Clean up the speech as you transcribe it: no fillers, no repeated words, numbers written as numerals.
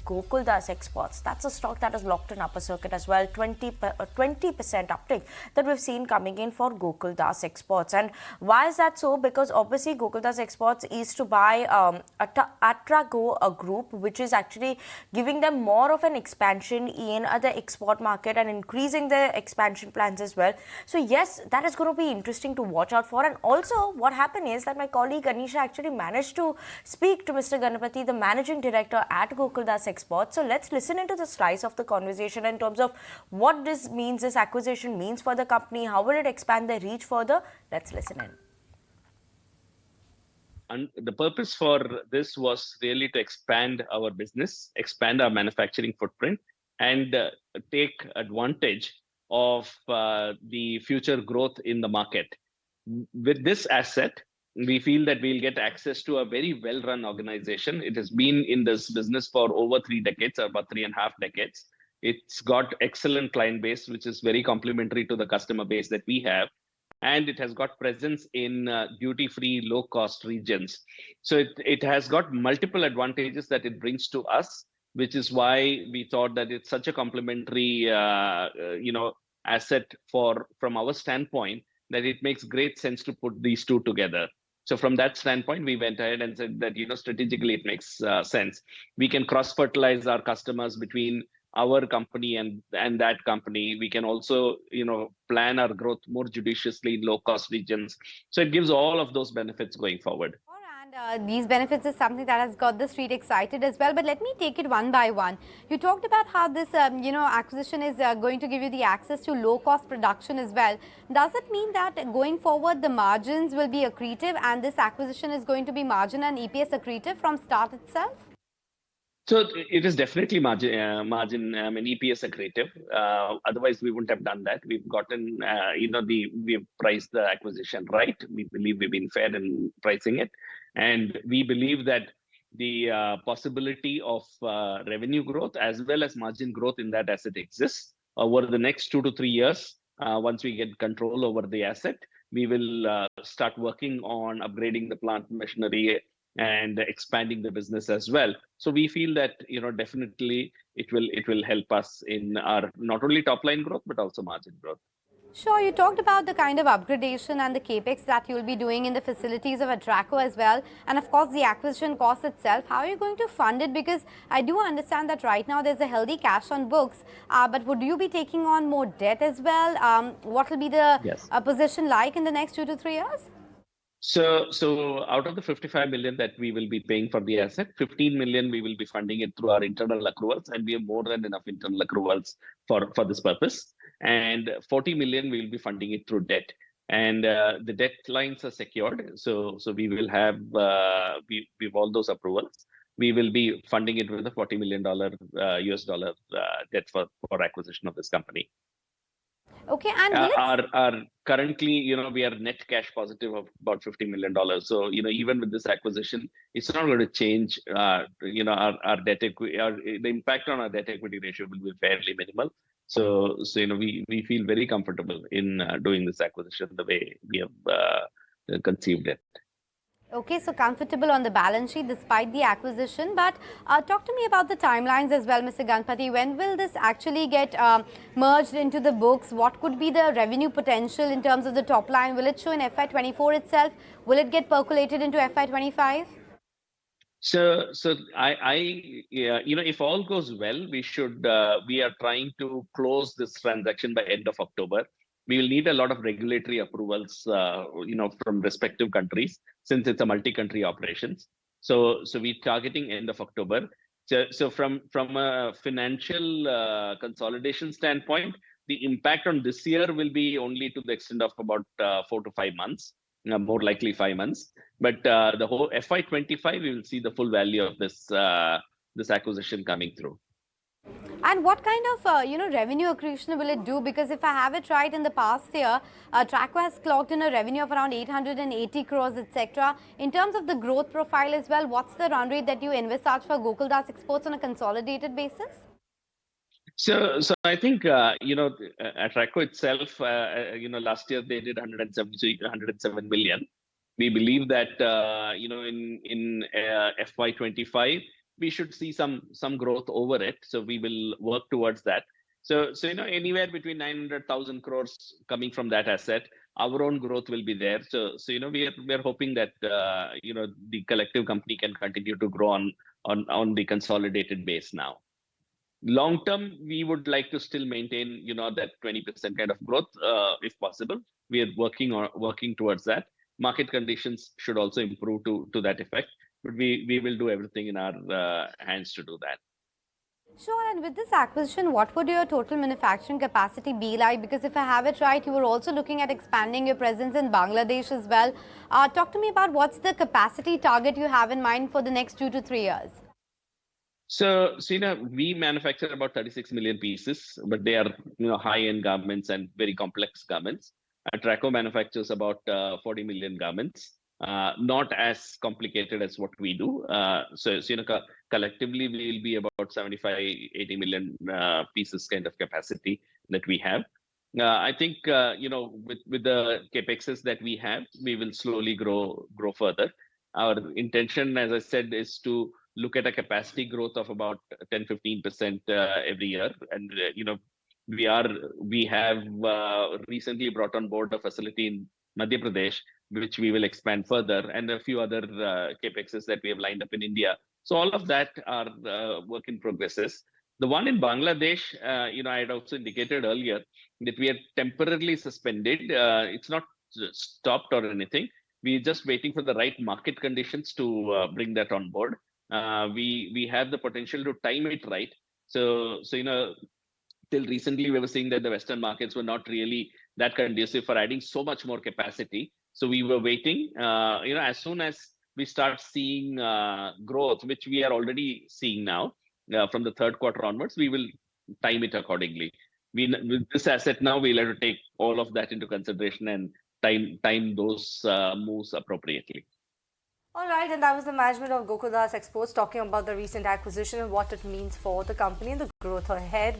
Gokuldas Exports. That's a stock that is locked in upper circuit as well. 20% uptick that we've seen coming in for Gokuldas Exports. And why is that so? Because obviously Gokuldas Exports is to buy Atraco, a group which is actually giving them more of an expansion in the export market and increasing their expansion plans as well. So yes, that is going to be interesting to watch out for. And also what happened is that my colleague Anisha actually managed to speak to Mr. Ganapathy, the managing director at Gokuldas Exports. So let's listen into the slice of the conversation in terms of what this means, this acquisition means for the company, how will it expand their reach further. Let's listen in. And the purpose for this was really to expand our business, expand our manufacturing footprint, and take advantage of the future growth in the market. With this asset, we feel that we'll get access to a very well-run organization. It has been in this business for over 3 decades, about 3.5 decades. It's got excellent client base, which is very complementary to the customer base that we have. And it has got presence in duty-free, low-cost regions. So it has got multiple advantages that it brings to us, which is why we thought that it's such a complementary, asset from our standpoint, that it makes great sense to put these two together. So from that standpoint, we went ahead and said that strategically it makes sense. We can cross-fertilize our customers between our company and that company. We can also plan our growth more judiciously in low cost regions. So it gives all of those benefits going forward. And these benefits is something that has got the street excited as well. But let me take it one by one. You talked about how this acquisition is going to give you the access to low cost production as well. Does it mean that going forward the margins will be accretive and this acquisition is going to be margin and EPS accretive from start itself? So it is definitely margin EPS accretive. Otherwise, we wouldn't have done that. We've gotten, we've priced the acquisition right. We believe we've been fair in pricing it. And we believe that the possibility of revenue growth as well as margin growth in that asset exists over the next 2 to 3 years. Once we get control over the asset, we will start working on upgrading the plant machinery and expanding the business as well. So we feel that definitely it will help us in our not only top line growth but also margin growth. Sure, you talked about the kind of upgradation and the capex that you'll be doing in the facilities of Atraco as well, and of course the acquisition cost itself. How are you going to fund it? Because I do understand that right now there's a healthy cash on books, but would you be taking on more debt as well? What will be the position like in the next 2 to 3 years? So out of the 55 million that we will be paying for the asset, 15 million we will be funding it through our internal accruals, and we have more than enough internal accruals for this purpose. And 40 million we will be funding it through debt. And the debt lines are secured, so we will have we have all those approvals. We will be funding it with a $40 million US dollar debt for acquisition of this company. Okay, and our currently, we are net cash positive of about $50 million. So, even with this acquisition, it's not going to change, our debt equity, the impact on our debt equity ratio will be fairly minimal. So we feel very comfortable in doing this acquisition the way we have conceived it. Okay, so comfortable on the balance sheet despite the acquisition. But talk to me about the timelines as well, Mr. Ganapathy. When will this actually get merged into the books? What could be the revenue potential in terms of the top line? Will it show in FY24 itself? Will it get percolated into FY25? So if all goes well, we are trying to close this transaction by end of October. We will need a lot of regulatory approvals, from respective countries, since it's a multi-country operations. So we're targeting end of October. So from a financial consolidation standpoint, the impact on this year will be only to the extent of about 4 to 5 months, more likely 5 months. But the whole FY25, we will see the full value of this acquisition coming through. And what kind of revenue accretion will it do? Because if I have it right, in the past year, Atraco has clocked in a revenue of around 880 crores, etc. In terms of the growth profile as well, what's the run rate that you envisage for Gokuldas Exports on a consolidated basis? So I think Atraco itself, last year they did 107 million. We believe that in FY25 we should see some growth over it. So we will work towards that. So anywhere between 900,000 crores coming from that asset, our own growth will be there. So we are hoping that the collective company can continue to grow on the consolidated base now. Long term, we would like to still maintain that 20% kind of growth if possible. We are working towards that. Market conditions should also improve to that effect, but we will do everything in our hands to do that. Sure, and with this acquisition, what would your total manufacturing capacity be like? Because if I have it right, you were also looking at expanding your presence in Bangladesh as well. Talk to me about what's the capacity target you have in mind for the next 2 to 3 years. So we manufacture about 36 million pieces, but they are high-end garments and very complex garments. Atraco manufactures about 40 million garments. Not as complicated as what we do. Collectively, we will be about 75, 80 million pieces kind of capacity that we have. I think, with the capexes that we have, we will slowly grow further. Our intention, as I said, is to look at a capacity growth of about 10-15% every year. And, we have recently brought on board a facility in Madhya Pradesh, which we will expand further, and a few other capexes that we have lined up in India. So all of that are work in progresses. The one in Bangladesh, I had also indicated earlier that we are temporarily suspended. It's not stopped or anything. We're just waiting for the right market conditions to bring that on board. We have the potential to time it right. So till recently, we were seeing that the Western markets were not really that conducive for adding so much more capacity. So we were waiting. As soon as we start seeing growth, which we are already seeing now from the third quarter onwards, we will time it accordingly. With this asset now, we'll have to take all of that into consideration and time those moves appropriately. All right, and that was the management of Gokuldas Exports talking about the recent acquisition and what it means for the company and the growth ahead.